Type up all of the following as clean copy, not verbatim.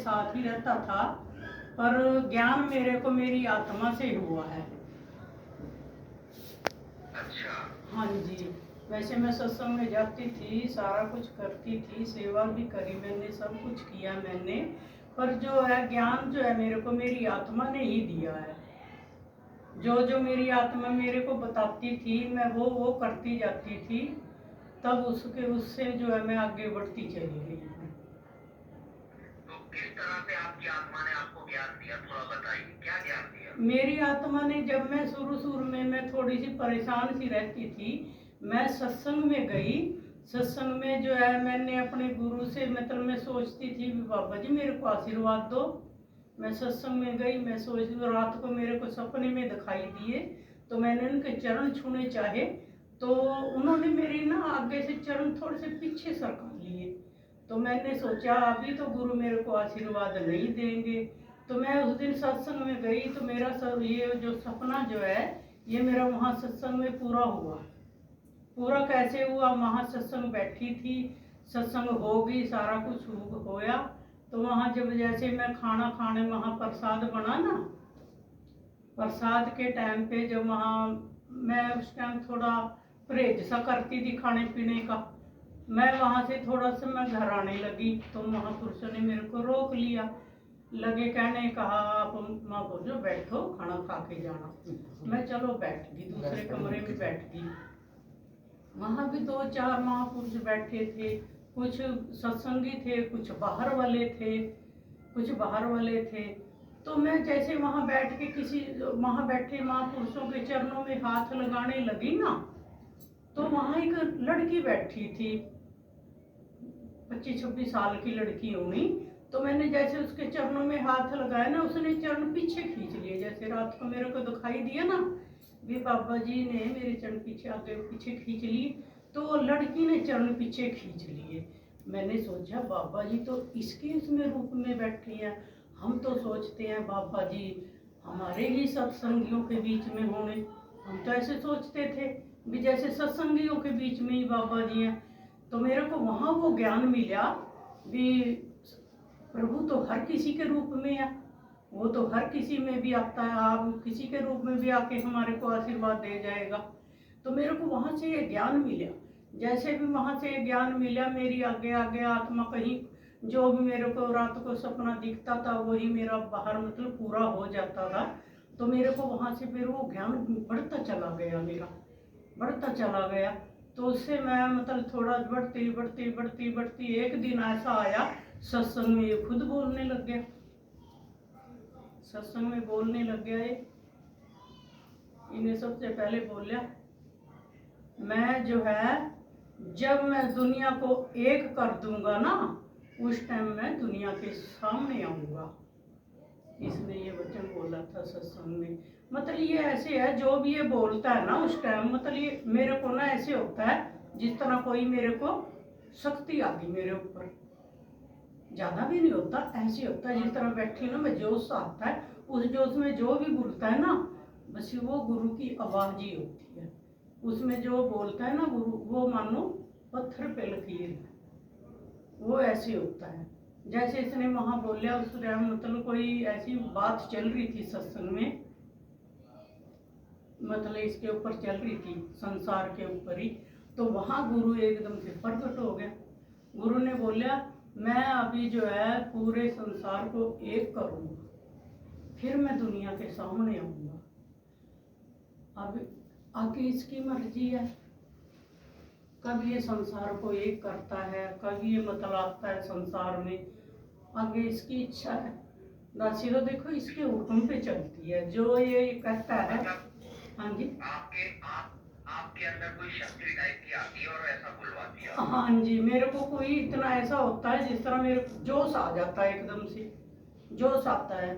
साथ ही रहता था, पर ज्ञान मेरे को मेरी आत्मा से हुआ है। अच्छा। हाँ जी। वैसे मैं सत्संग में जाती थी, सारा कुछ करती थी, सेवा भी करी मैंने, सब कुछ किया मैंने, पर जो है ज्ञान जो है मेरे को मेरी आत्मा ने ही दिया है। जो जो मेरी आत्मा मेरे को बताती थी मैं वो करती जाती थी, तब उससे जो है मैं आगे बढ़ती चली गई हूँ। तो किस तरह से आपकी आत्मा ने आपको ज्ञान दिया, थोड़ा बताइए, क्या ज्ञान दिया? मेरी आत्मा ने, जब मैं शुरू में मैं थोड़ी सी परेशान सी रहती थी, मैं सत्संग में गई। सत्संग में जो है मैंने अपने गुरु से, मतलब मैं सोचती थी भी बाबा जी मेरे को आशीर्वाद दो। मैं सत्संग में गई, मैं सोच, रात को मेरे को सपने में दिखाई दिए, तो मैंने उनके चरण छूने चाहे, तो उन्होंने मेरी ना आगे से चरण थोड़े से पीछे सरका लिए। तो मैंने सोचा अभी तो गुरु मेरे को आशीर्वाद नहीं देंगे। तो मैं उस दिन सत्संग में गई, तो मेरा सब ये जो सपना जो है ये मेरा वहाँ सत्संग में पूरा हुआ। पूरा कैसे हुआ, वहाँ सत्संग बैठी थी, सत्संग हो गई, सारा कुछ होया। तो वहाँ जब जैसे मैं खाना खाने, वहाँ प्रसाद बना ना, प्रसाद के टाइम पे जब वहाँ मैं उस टाइम थोड़ा परहेज सा करती थी खाने पीने का, मैं वहाँ से थोड़ा सा मैं घर आने लगी, तो महापुरुषों ने मेरे को रोक लिया। लगे कहने, कहा आप माँ बोलो बैठो खाना खा के जाना। मैं चलो बैठ गई, दूसरे कमरे में बैठ गई। वहाँ भी 2-4 महापुरुष बैठे थे, कुछ सत्संगी थे, कुछ बाहर वाले थे। तो मैं जैसे वहाँ बैठ के किसी वहाँ बैठे महापुरुषों के चरणों में हाथ लगाने लगी ना, तो वहाँ एक लड़की बैठी थी, 25-26 साल की लड़की होगी। तो मैंने जैसे उसके चरणों में हाथ लगाया ना, उसने चरण पीछे खींच लिए, जैसे रात को मेरे को दिखाई दिया ना भी बाबा जी ने मेरे चरण पीछे आगे पीछे खींच लिए, तो लड़की ने चरण पीछे खींच लिए। मैंने सोचा बाबा जी तो इसके इसमें रूप में बैठी हैं, हम तो सोचते हैं बाबा जी हमारे ही सत्संगियों के बीच में होने, हम तो ऐसे सोचते थे भी जैसे सत्संगियों के बीच में ही बाबा जी हैं। तो मेरे को वहाँ वो ज्ञान मिला भी प्रभु तो हर किसी के रूप में है, वो तो हर किसी में भी आता है, आप किसी के रूप में भी आके हमारे को आशीर्वाद दे जाएगा। तो मेरे को वहाँ से ये ज्ञान मिला। जैसे भी वहाँ से ज्ञान मिला, मेरी आगे आगे आत्मा कहीं जो भी मेरे को रात को सपना दिखता था वही मेरा बाहर मतलब पूरा हो जाता था। तो मेरे को वहाँ से फिर वो ज्ञान बढ़ता चला गया, मेरा बढ़ता चला गया। तो उससे मैं मतलब थोड़ा बढ़ती एक दिन ऐसा आया सत्संग में ये खुद बोलने लग गया, सत्संग में बोलने लग गया। ये इन्हें सबसे पहले बोला, मैं जो है जब मैं दुनिया को एक कर दूंगा ना, उस टाइम मैं दुनिया के सामने आऊंगा। इसने ये वचन बोला था सत्संग में। मतलब ये ऐसे है, जो भी ये बोलता है ना उस टाइम, मतलब ये मेरे को ना ऐसे होता है जिस तरह कोई मेरे को शक्ति आ गई मेरे ऊपर, ज्यादा भी नहीं होता, ऐसे होता है जिस तरह बैठी ना मैं, जोश आता है, उस जोश में जो भी बोलता है ना बस वो गुरु की आवाज ही होती है। उसमें जो बोलता है ना गुरु, वो मानो पत्थर पे लकीर है, वो ऐसे होता है। जैसे इसने वहां बोलिया उस टाइम, मतलब कोई ऐसी बात चल रही थी सत्संग में, मतलब इसके ऊपर चल रही थी संसार के ऊपर ही। तो वहां गुरु एकदम से प्रकट हो गया। गुरु ने बोला मैं अभी जो है पूरे संसार को एक करूंगा, फिर मैं दुनिया के सामने आऊंगा। अब आगे इसकी मर्जी है, कब ये संसार को एक करता है, कब ये मतलाता है संसार में, आगे इसकी इच्छा है। दासी तो देखो इसके हुक्म पे चलती है, जो ये कहता है। हाँ जी, आपके अंदर कोई शक्ति टाइप की आती है और ऐसा बुलवाती है? हाँ जी, मेरे को कोई इतना ऐसा होता है जिस तरह मेरे जोश आ जाता है, एकदम से जोश आता है,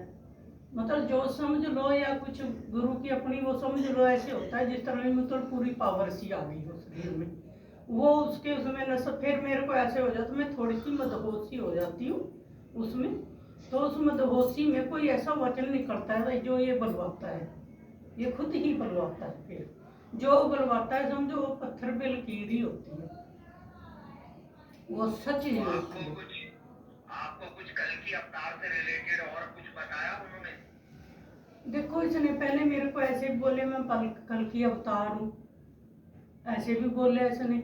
मतलब जोश समझ लो या कुछ गुरु की अपनी वो समझ लो, ऐसे होता है जिस तरह मतलब पूरी पावर सी आ गई हो शरीर में, वो उसके उसमें न सब। फिर मेरे को ऐसे हो जाता, मैं थोड़ी सी मदहोशी हो जाती हूँ उसमें। तो उस मदहोशी में कोई ऐसा वचन निकलता है भाई जो ये बलवाता है, ये खुद ही बलवाता है। फिर जो बलवाता है समझो वो पत्थर पे लकीर ही होती है, वो सच ही होती है। आपको कुछ कल की अवतार से रिलेटेड और कुछ बताया उन्होंने? देखो, इसने पहले मेरे को ऐसे भी बोले मैं कल की अवतार हूँ, ऐसे भी बोले इसने।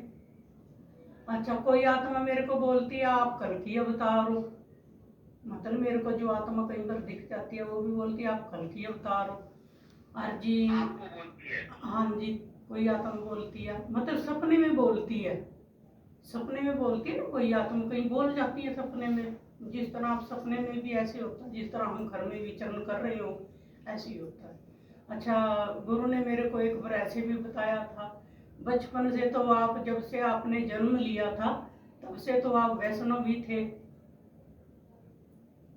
अच्छा, कोई आत्मा मेरे को बोलती है आप कल की अवतार हो, मतलब मेरे को जो आत्मा कहीं पर दिख जाती है वो भी बोलती है आप कल की अवतार हो। और जी, आपको बोलती है? हाँ जी, कोई आत्मा बोलती है, मतलब सपने में बोलती है। सपने में बोलती है ना, कोई आत्मा कहीं बोल जाती है सपने में। जिस तरह आप सपने में भी ऐसे होता है, जिस तरह हम घर में विचरण कर रहे हो ऐसे ही होता है। अच्छा, गुरु ने मेरे को एक बार ऐसे भी बताया था, बचपन से तो आप, जब से आपने जन्म लिया था तब से तो आप वैष्णव भी थे।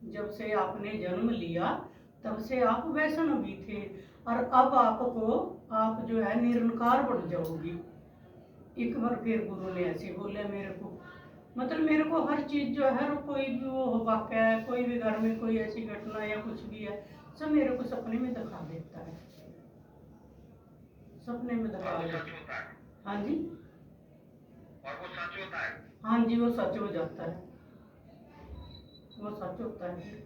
जब से आपने जन्म लिया तब से आप वैष्णव भी थे, और अब आपको, आप जो है निरंकार बन जाओगी। एक बार फिर गुरु ने ऐसे बोला मेरे को, मतलब मेरे को हर चीज जो है, कोई भी वो वाक्य है, कोई भी घर में कोई ऐसी घटना या कुछ भी है, सब मेरे को सपने में दिखा देता है, सपने में दिखा और वो देता सच होता है? है। हाँ जी, और वो सच होता है? हाँ जी, वो सच हो जाता है, वो सच होता है।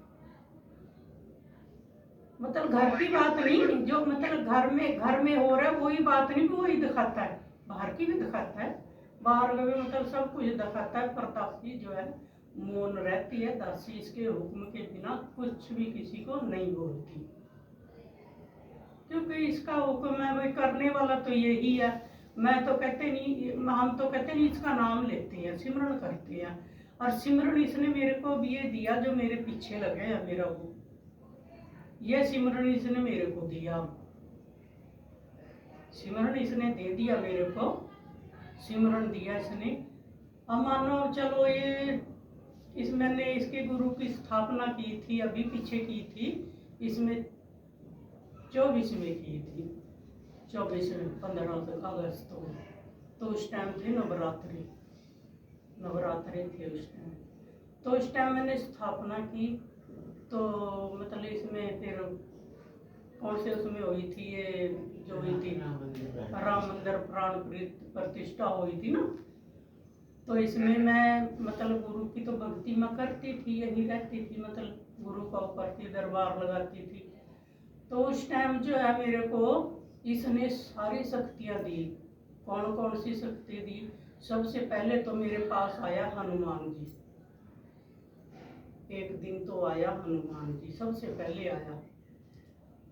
मतलब घर की बात नहीं, जो मतलब घर में हो रहा है वही बात नहीं, वही दिखाता है, बाहर की भी दिखाता है। बाहर का भी मतलब सब कुछ दिखाता है। प्रताप जी जो है मौन रहती है, दासी इसके हुक्म के बिना कुछ भी किसी को नहीं बोलती, क्योंकि इसका हुक्म है, वही करने वाला तो यही है। मैं तो कहते नहीं, हम तो कहते नहीं, इसका नाम लेते हैं, सिमरन करते हैं। और सिमरन इसने मेरे को भी ये दिया जो मेरे पीछे लगे है, मेरा वो, ये सिमरन इसने मेरे को दिया, सिमरन इसने दे दिया मेरे को, सिमरन दिया इसने। अब मानो चलो ये, इस मैंने इसके गुरु की स्थापना की थी, अभी पीछे की थी, इसमें 24 में की थी, 24 में 15 अगस्त को, तो उस टाइम थे नवरात्रि, नवरात्रि थे उस टाइम, तो उस टाइम मैंने स्थापना की। तो मतलब इसमें फिर कौन से उसमें हुई थी ये, जो हुई थी राम मंदिर प्राण प्रतिष्ठा हुई थी ना, तो इसमें मैं मतलब गुरु की तो भक्ति मैं करती थी, यही रहती थी, मतलब गुरु का ऊपर की दरबार लगाती थी। तो उस टाइम जो है मेरे को इसने सारी शक्तियाँ दी। कौन कौन सी शक्ति दी? सबसे पहले तो मेरे पास आया हनुमान जी, एक दिन तो आया हनुमान जी, सबसे पहले आया।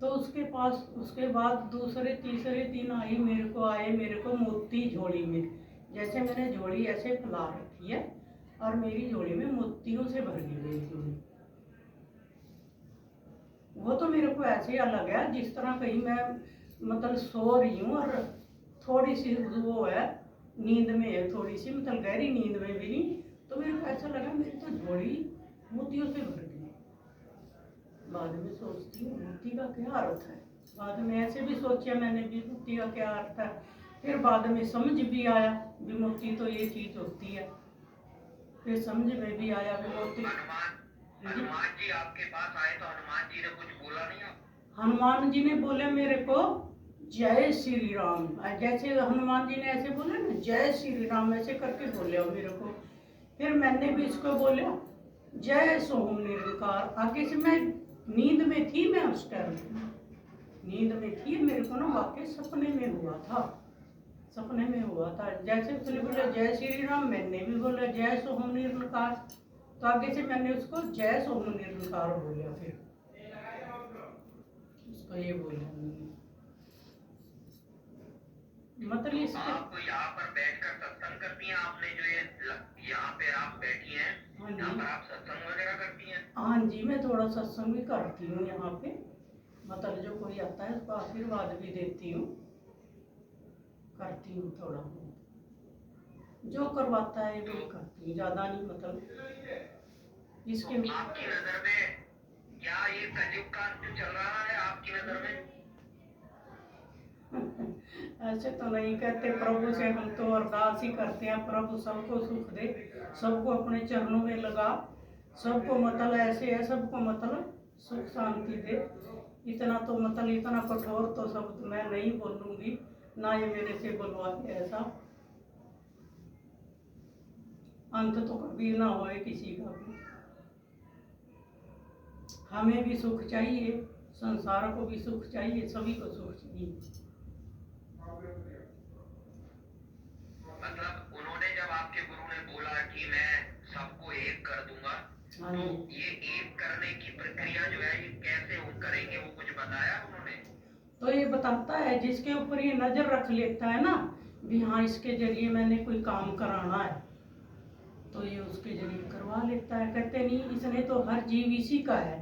तो उसके पास, उसके बाद दूसरे तीसरे दिन आई, मेरे को मोती झोली में, जैसे मैंने झोली ऐसे फैला रखी है और मेरी झोली में मोतियों से भर दी गई झोली। वो तो मेरे को ऐसे ही अलग है, जिस तरह कहीं मैं मतलब सो रही हूँ और थोड़ी सी वो है, नींद में है थोड़ी सी, मतलब गहरी नींद में भी नहीं, तो मेरे को ऐसा लगा मेरी तो झोली मोतियों से भर गई। बाद में सोचती हूँ मोती का क्या अर्थ है, बाद में ऐसे भी सोचा मैंने भी मोती का क्या अर्थ है, फिर बाद में समझ भी आया भी मोती तो ये चीज होती है, फिर समझ में भी आया भी मोती। हनुमान जी आपके पास आए तो हनुमान जी ने कुछ बोला नहीं आप? हनुमान जी ने बोले मेरे को जय श्री राम, जैसे हनुमान जी ने ऐसे बोले ना जय श्री राम, ऐसे करके बोले मेरे को। फिर मैंने भी इसको बोला जय सोहम निरंकार। आगे से मैं नींद में थी, मैं उस टाइम नींद में थी, मेरे को ना वाकई सपने में हुआ था, सपने में हुआ था। जैसे उसने बोला जय श्री राम, मैंने भी बोला जय सोहम निरंकार, तो आगे से मैंने उसको जय सोहम निरंकार बोला, फिर उसको ये बोला मतलब इसके। आप यहाँ पर बैठकर सत्संग करती हैं? आपने जो ये यहाँ पे आप बैठी हैं, हाँ यहाँ जी, पर आप सत्संग वगैरह करती हैं? हाँ जी, मैं थोड़ा सत्संग भी करती हूँ यहाँ पे, मतलब जो कोई आता है उसको आशीर्वाद भी देती हूँ, करती हूँ थोड़ा, जो करवाता है वो करती हूँ, ज्यादा नहीं, मतलब इसके। आपकी नजर में क्या ये कलयुग का अंत चल रहा है आपकी नजर में? ऐसे तो नहीं कहते, प्रभु से हम तो अरदास ही करते हैं, प्रभु सबको सुख दे, सबको अपने चरणों में लगा, सबको मतलब ऐसे है, सबको मतलब सुख शांति दे। इतना तो मतलब इतना कठोर तो शब्द मैं नहीं बोलूंगी, ना ये मेरे से बोलवाते ऐसा, अंत तो कभी ना होए किसी का भी। हमें भी सुख चाहिए, संसार को भी सुख चाहिए, सभी को सुख चाहिए। मतलब उन्होंने जब आपके गुरु ने बोला कि मैं सबको एक कर दूंगा, हाँ तो जी। ये एक करने की प्रक्रिया जो है ये कैसे वो करेंगे, वो कुछ बताया उन्होंने? तो ये बताता है, जिसके ऊपर ये नजर रख लेता है ना, भी हाँ इसके जरिए मैंने कोई काम कराना है, तो ये उसके जरिए करवा लेता है। कहते नहीं, इसने तो हर जीव इसी का है।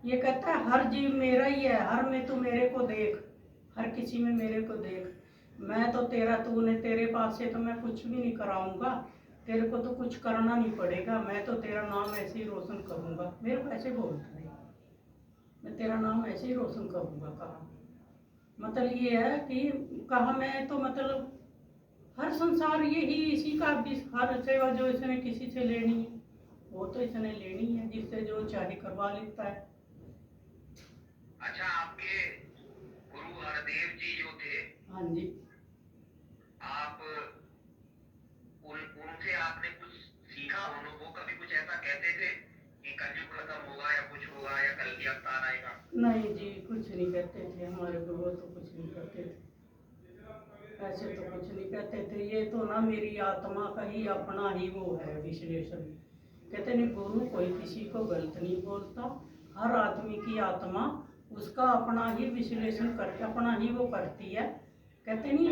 ये कहता है हर जीव मेरा ही है, हर में तू मेरे को देख, हर किसी में मेरे को देख। मैं तो तेरा, तूने, तेरे पास से तो मैं कुछ भी नहीं कराऊंगा, तेरे को तो कुछ करना नहीं पड़ेगा, मैं तो तेरा नाम ऐसे ही रोशन करूंगा। मेरे को ऐसे बोलता है, मैं तेरा नाम ऐसे ही रोशन करूंगा। कहा मतलब ये है कि कहा मैं तो मतलब हर संसार यही इसी का, हर सेवा जो इसने किसी से लेनी है वो तो इसने लेनी है, जिससे जो चाहे करवा लेता है। अच्छा, आपके गुरु हरदेव जी जो थे, हाँ जी। आप उनसे आपने कुछ सीखा? वो कभी कुछ ऐसा कहते थे कि कलयुग खत्म होगा या कुछ होगा या कल की अवतार आएगा? नहीं जी, कुछ नहीं कहते थे हमारे गुरु, तो कुछ नहीं कहते थे, ऐसे तो कुछ नहीं कहते थे। ये तो ना मेरी आत्मा का ही अपना ही वो है विश्लेषण। कहते नहीं, गुरु कोई किसी को गलत नहीं बोलता, हर आदमी की आत्मा उसका अपना ही विश्लेषण करके अपना ही वो करती है। कहते तो नहीं।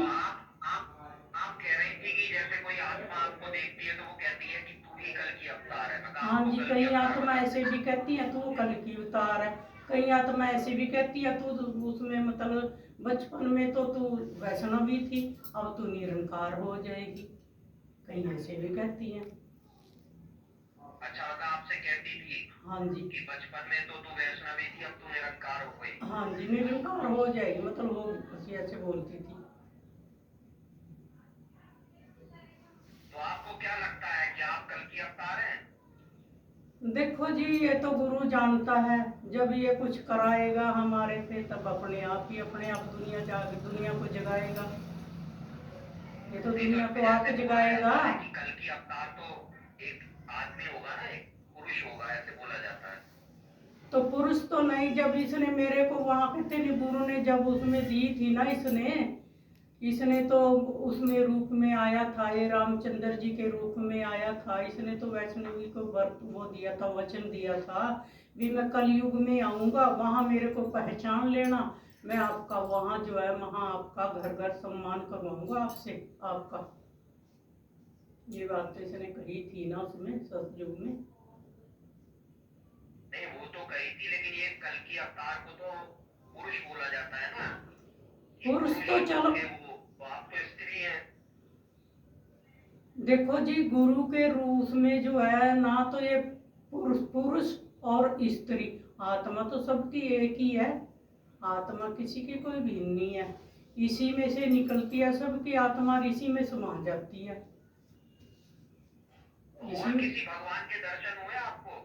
आप कह रही थी कि जैसे कोई आत्मा आपको देखती है तो वो कहती है कि तू ही कल की अवतार है। मैं कहा हाँ आपको जी, कल की कई अवतार आत्मा बता। ऐसे भी कहती है तू कल की अवतार है, कई आत्मा ऐसे भी कहती है तू उसमें मतलब बचपन में तो तू वैष्णवी थी, अब तू निरंकार हो जाएगी, कई ऐसे भी कहती हैं। अच्छा, मतलब आपसे कहती थी हाँ जी। कि बचपन में तो तू वैष्णवी थी, अब तू निरंकार हो गई। हाँ जी, निरंकार हो जाएगी, मतलब वो ऐसे ऐसे बोलती थी। तो आपको क्या लगता है कि आप कल की अवतार हैं? देखो जी, ये तो गुरु जानता है, जब ये कुछ कराएगा हमारे से तब अपने आप दुनिया को जगाएगा। ये तो नहीं, तो दुनिया को आप जैसे बोला जगाएगा। जाता है कि कल की अवतार तो एक आदमी होगा ना, एक पुरुष होगा, ऐसे बोला जाता है। तो पुरुष तो नहीं, जब इसने मेरे को वहां कहते नहीं, गुरु ने जब उसमें दी थी ना, इसने इसने तो उसमें रूप में आया था, ये रामचंद्र जी के रूप में आया था। इसने तो वैष्णवी को वर्त वो दिया था, वचन दिया था भी मैं कलयुग में आऊंगा, वहां मेरे को पहचान लेना, मैं आपका वहां जो है वहां आपका घर घर सम्मान करवाऊंगा आपसे, आपका। ये बात तो इसने कही थी ना उसमें सतयुग में। नहीं, वो तो कही थी, लेकिन ये कल की अवतार को तो पुरुष बोला जाता है ना, कि पुरुष पुरुष तो चलो, होंगे वो, तो आप तो स्त्री हैं। देखो जी, गुरु के रूप में जो है ना, तो ये पुरुष पुरुष और स्त्री, आत्मा तो सबकी एक ही है, आत्मा किसी की कोई भिन्न नहीं है, इसी में से निकलती है, सबकी आत्मा इसी में समा जाती है, इसी और में। किसी भगवान के दर्शन हुए आपको?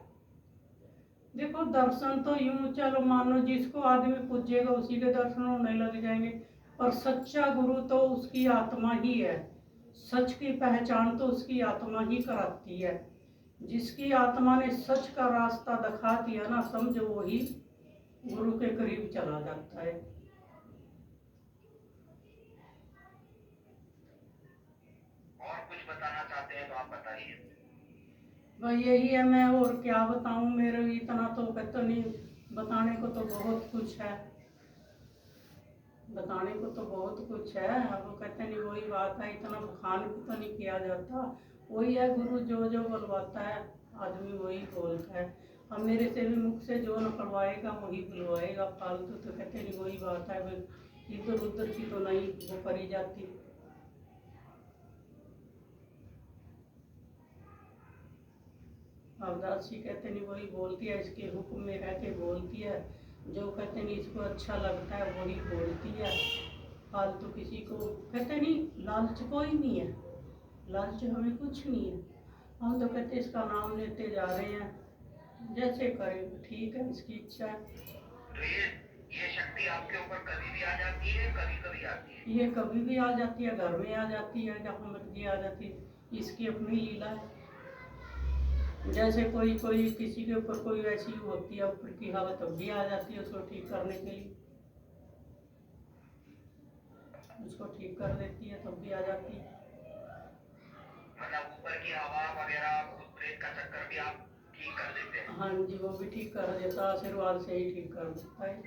देखो, दर्शन तो यूं चलो मानो जिसको आदमी पूजेगा उसी के दर्शन होने लग जाएंगे, पर सच्चा गुरु तो उसकी आत्मा ही है, सच की पहचान तो उसकी आत्मा ही कराती है। जिसकी आत्मा ने सच का रास्ता दिखा दिया ना, समझो वही गुरु के करीब चला जाता है। और कुछ बताना चाहते हैं तो आप बताइए। भाई यही है, मैं और क्या बताऊं, मेरे इतना तो कहते नहीं, बताने को तो बहुत कुछ है, बताने को तो बहुत कुछ है। अब वो कहते नहीं, वही बात है, इतना बखान भी तो नहीं किया जाता, वही है गुरु जो जो बुलवाता है आदमी वही बोलता है। अब मेरे से भी मुख से जो निकलवाएगा वही बुलवाएगा, फालतू तो कहते नहीं, वही बात है, इधर उधर की तो नहीं वो करी जाती। अवदासी कहते नहीं, वही बोलती है, इसके हुक्म में रह के बोलती है, जो कहते नहीं इसको अच्छा लगता है वही बोलती है, फालतू किसी को कहते नहीं, लालच कोई नहीं है, लालच हमें कुछ नहीं है, हम तो कहते इसका नाम लेते जा रहे हैं, जैसे करें ठीक है, इसकी इच्छा है। तो ये शक्ति आपके ऊपर कभी भी आ जाती है, कभी कभी आती है? ये कभी भी आ जाती है, घर में आ जाती है, जहाँ मर्जी आ जाती है, इसकी अपनी लीला है। जैसे कोई कोई किसी के ऊपर कोई ऐसी होती है ऊपर की हवा तब भी आ जाती है, उसको ठीक करने के लिए उसको ठीक कर देती है, तब भी आ जाती है। मतलब ऊपर की हवा वगैरह भूत प्रेत का चक्कर भी आप ठीक कर देते हैं? हाँ जी, वो भी ठीक कर देता है, आशीर्वाद से ही ठीक कर देता है।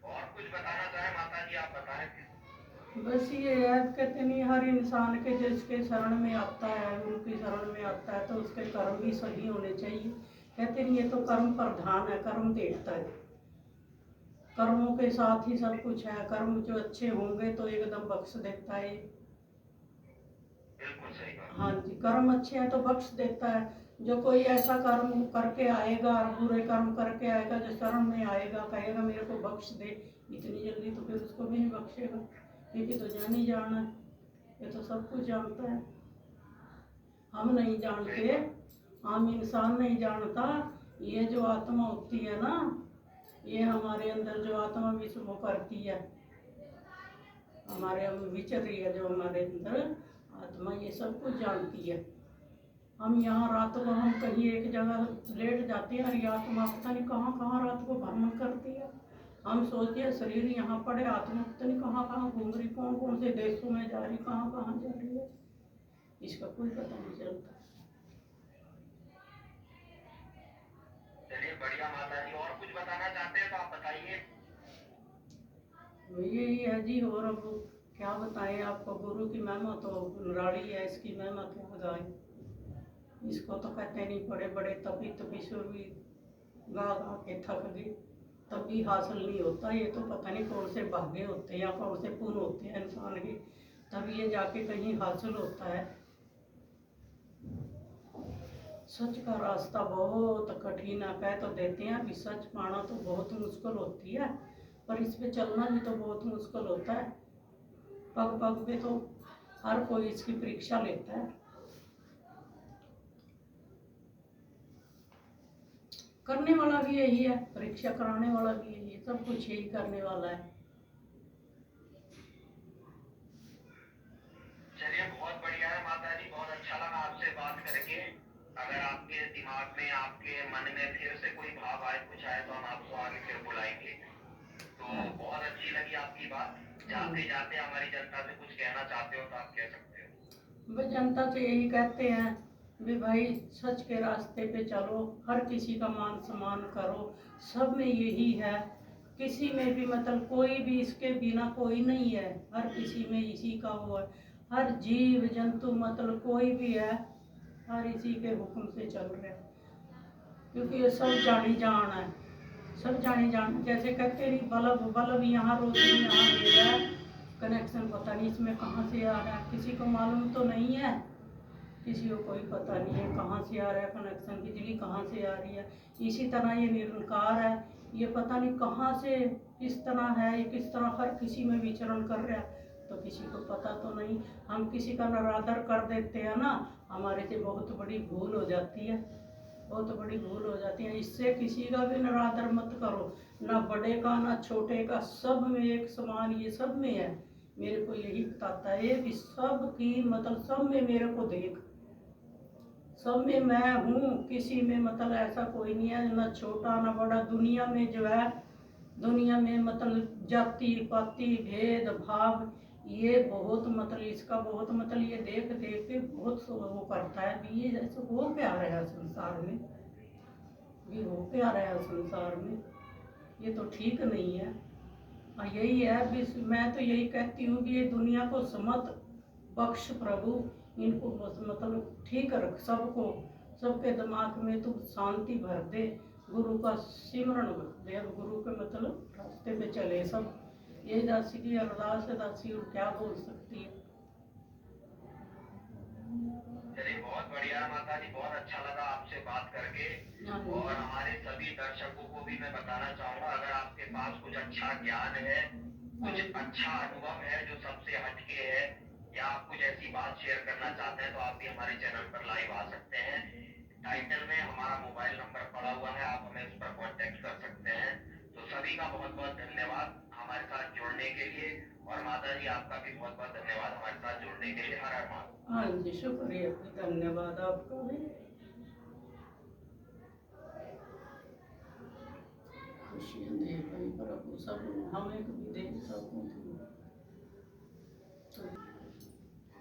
और कुछ बताना चाहे माता जी, आप बताएं। बस ये है, कहते नहीं हर इंसान के जिसके शरण में आता है, गुरु की शरण में आता है, तो उसके कर्म भी सही होने चाहिए। कहते नहीं ये तो कर्म प्रधान है, कर्म देखता है, कर्मों के साथ ही सब कुछ है। कर्म जो अच्छे होंगे तो एकदम बख्श देता है। बिल्कुल सही बात। हाँ जी, कर्म अच्छे हैं तो बख्श देता है। जो कोई ऐसा कर्म करके आएगा और बुरे कर्म करके आएगा, जो शरण में आएगा, कहेगा मेरे को बख्श दे, इतनी जल्दी तो फिर उसको भी नहीं बख्शेगा, क्योंकि तो जान ही जाना है, ये तो सब कुछ जानता है। हम नहीं जानते, हम इंसान नहीं जानता। ये जो आत्मा होती है ना, ये हमारे अंदर जो आत्मा विश्व करती है, हमारे विचर रही है जो हमारे अंदर आत्मा, ये सब कुछ जानती है। हम यहाँ रात को हम कहीं एक जगह लेट जाते हैं और ये आत्मा पता नहीं कहाँ कहाँ रात को भ्रमण करती है। हम सोचते हैं शरीर यहाँ पड़े, आत्मा पता नहीं कहाँ कहाँ घूम रही, कौन कौन से देशों में जा रही, कहाँ कहाँ जा रही है, इसका कोई पता नहीं चलता। चलिए बढ़िया माता जी, और कुछ बताना चाहते हैं तो आप बताइए। यही है जी, और अब क्या बताएं आपको। गुरु की महिमा तो निराली है, इसकी महिमा क्या गाए। इसको तो कहते नहीं, बड़े बड़े तभी तपीश्वर भी गा गा के थक गए, तब भी हासिल नहीं होता। ये तो पता नहीं कौन से भाग्य होते हैं या कौन से पुण्य होते हैं इंसान के, तब ये जाके कहीं हासिल होता है। सच का रास्ता बहुत कठिन है, कह तो देते हैं कि सच पाना तो बहुत मुश्किल होती है, पर इस पे चलना भी तो बहुत मुश्किल होता है। पग पग पे तो हर कोई इसकी परीक्षा लेता है। करने वाला भी यही है, परीक्षा कराने वाला भी यही है, सब कुछ यही करने वाला है। चलिए बहुत बढ़िया है माता जी, बहुत अच्छा लगा आपसे बात करके। अगर आपके दिमाग में, आपके मन में फिर से कोई भाव आए, कुछ आए, तो हम आपको आगे फिर बुलाएंगे। तो बहुत अच्छी लगी आपकी बात। जाते जाते हमारी जनता से कुछ कहना चाहते हो तो आप कह सकते हो। वे जनता से यही कहते हैं भी भाई सच के रास्ते पे चलो, हर किसी का मान सम्मान करो, सब में यही है। किसी में भी मतलब कोई भी इसके बिना कोई नहीं है, हर किसी में इसी का वो है। हर जीव जंतु मतलब कोई भी है, हर इसी के हुक्म से चल रहे हैं, क्योंकि ये सब जानी जान है, सब जानी जान। जैसे कहते नहीं बल्ब बल्ब यहाँ रोशनी यहाँ दे रहा है, कनेक्शन पता नहीं इसमें कहाँ से आ रहा है, किसी को मालूम तो नहीं है, किसी को कोई पता नहीं है कहाँ से आ रहा है कनेक्शन, बिजली कहाँ से आ रही है। इसी तरह ये निरंकार है, ये पता नहीं कहाँ से किस तरह है, ये किस तरह हर किसी में विचरण कर रहा है, तो किसी को पता तो नहीं। हम किसी का निरादर कर देते हैं ना, हमारे से बहुत बड़ी भूल हो जाती है, बहुत बड़ी भूल हो जाती है। इससे किसी का भी निरादर मत करो, ना बड़े का ना छोटे का, सब में एक समान, ये सब में है। मेरे को यही बताता है कि सब की मतलब सब में मेरे को देख, सब में मैं हूँ, किसी में मतलब ऐसा कोई नहीं है, ना छोटा ना बड़ा। दुनिया में जो है, दुनिया में मतलब जाति पाति भेद भाव, ये बहुत मतलब इसका बहुत मतलब ये देख देख के बहुत वो करता है भी, ये जैसे हो क्या रहा है संसार में, भी हो क्या रहा है संसार में, ये तो ठीक नहीं है। और यही है भी, मैं तो यही कहती हूँ कि ये दुनिया को समत बख्श प्रभु, इनको मतलब ठीक रख, सबको, सबके दिमाग में तू शांति भर दे, गुरु का सिमरण दे, अब गुरु के मतलब रास्ते पे चले सब। ये दासी की अरदास है, दासी और क्या बोल सकती है। चलिए बहुत बढ़िया है माता जी, बहुत अच्छा लगा आपसे बात करके। और हमारे सभी दर्शकों को भी मैं बताना चाहूंगा, अगर आपके पास कुछ अच्छा ज्ञान है, कुछ अच्छा अनुभव है जो सबसे हटके है, या आप कुछ ऐसी बात शेयर करना चाहते हैं, तो आप भी हमारे चैनल पर लाइव आ सकते हैं। टाइटल में हमारा मोबाइल नंबर पड़ा हुआ है, आप हमें उस पर कांटेक्ट कर सकते हैं। तो सभी का बहुत बहुत धन्यवाद हमारे साथ जुड़ने के लिए, और माता जी आपका भी बहुत बहुत धन्यवाद हमारे साथ जुड़ने के लिए। हर हर महादेव। हाँ जी, शुक्रिया, धन्यवाद आपका भी। खुशियाँ दे भाई प्रभु सब हमें भी दे सब।